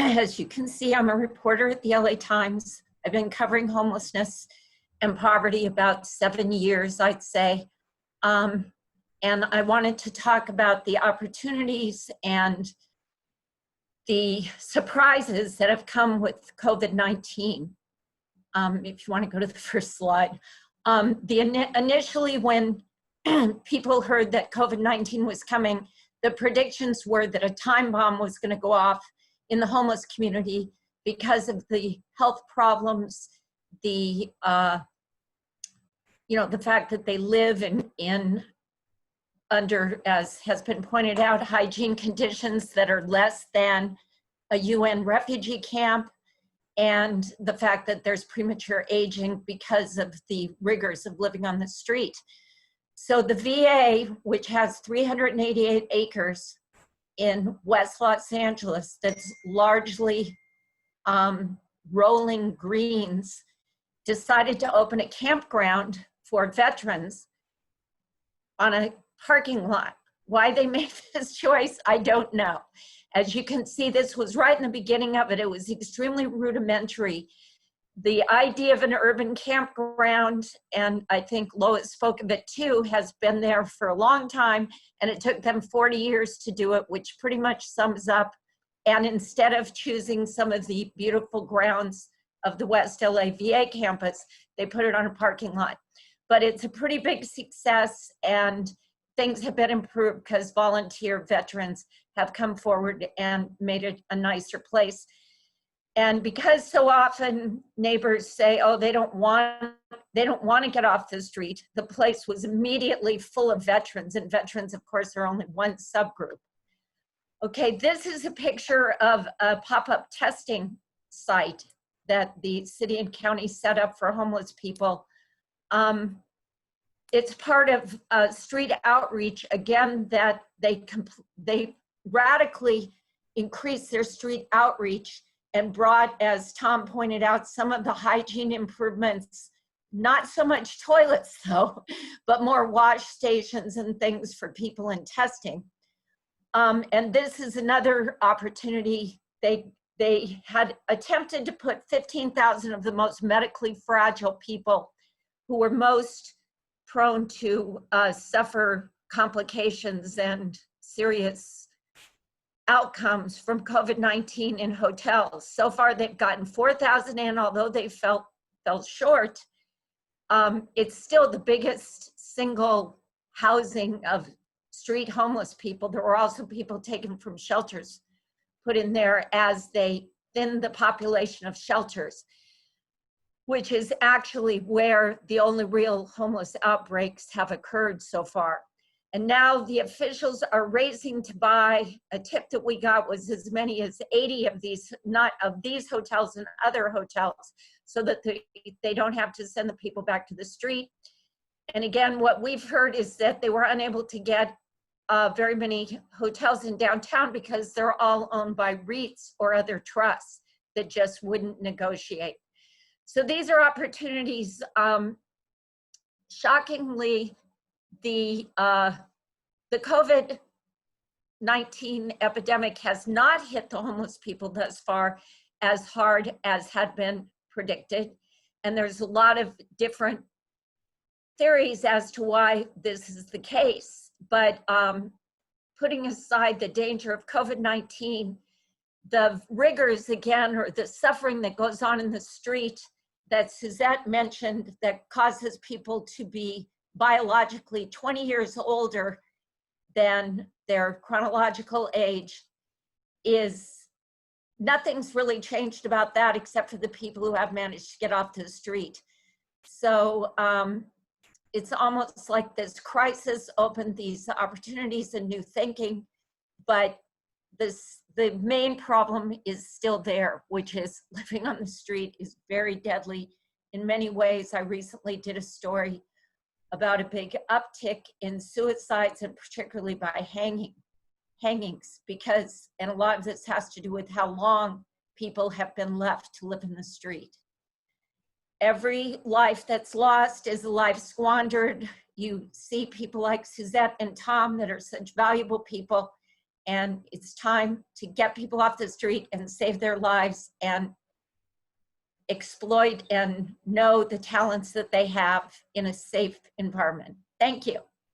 As you can see, I'm a reporter at the LA Times. I've been covering homelessness and poverty about 7 years, I'd say. And I wanted to talk about the opportunities and the surprises that have come with COVID-19. If you want to go to the first slide. Initially, when people heard that COVID-19 was coming, the predictions were that a time bomb was going to go off in the homeless community because of the health problems, the fact that they live under, as has been pointed out, hygiene conditions that are less than a UN refugee camp, and the fact that there's premature aging because of the rigors of living on the street. So the VA, which has 388 acres in West Los Angeles, that's largely rolling greens, decided to open a campground for veterans on a parking lot. Why they made this choice, I don't know. As you can see, this was right in the beginning of it. It was extremely rudimentary. The idea of an urban campground, and I think Lois spoke of it too, has been there for a long time, and it took them 40 years to do it, which pretty much sums up. And instead of choosing some of the beautiful grounds of the West LA VA campus, they put it on a parking lot. But it's a pretty big success, and things have been improved because volunteer veterans have come forward and made it a nicer place. And because so often neighbors say, oh, they don't want to get off the street, the place was immediately full of veterans, and veterans, of course, are only one subgroup. Okay, this is a picture of a pop-up testing site that the city and county set up for homeless people. It's part of street outreach, again, that they radically increased their street outreach and brought, as Tom pointed out, some of the hygiene improvements, not so much toilets though, but more wash stations and things for people in testing. And this is another opportunity. They had attempted to put 15,000 of the most medically fragile people who were most prone to suffer complications and serious outcomes from COVID-19 in hotels. So far, they've gotten 4,000 in, although they fell short. It's still the biggest single housing of street homeless people. There were also people taken from shelters put in there as they thin the population of shelters, which is actually where the only real homeless outbreaks have occurred so far. And now the officials are racing to buy. A tip that we got was as many as 80 of these, not of these hotels and other hotels, so that they don't have to send the people back to the street. And again, what we've heard is that they were unable to get very many hotels in downtown because they're all owned by REITs or other trusts that just wouldn't negotiate. So these are opportunities. Shockingly, the COVID-19 epidemic has not hit the homeless people thus far as hard as had been predicted. And there's a lot of different theories as to why this is the case. But putting aside the danger of COVID-19, the rigors, again, or the suffering that goes on in the street that Suzette mentioned that causes people to be biologically 20 years older than their chronological age, is nothing's really changed about that except for the people who have managed to get off the street. So it's almost like this crisis opened these opportunities and new thinking, but the main problem is still there, which is living on the street is very deadly in many ways. I recently did a story about a big uptick in suicides, and particularly by hangings, because, and a lot of this has to do with how long people have been left to live in the street. Every life that's lost is a life squandered. You see people like Suzette and Tom that are such valuable people, and it's time to get people off the street and save their lives and exploit and know the talents that they have in a safe environment. Thank you.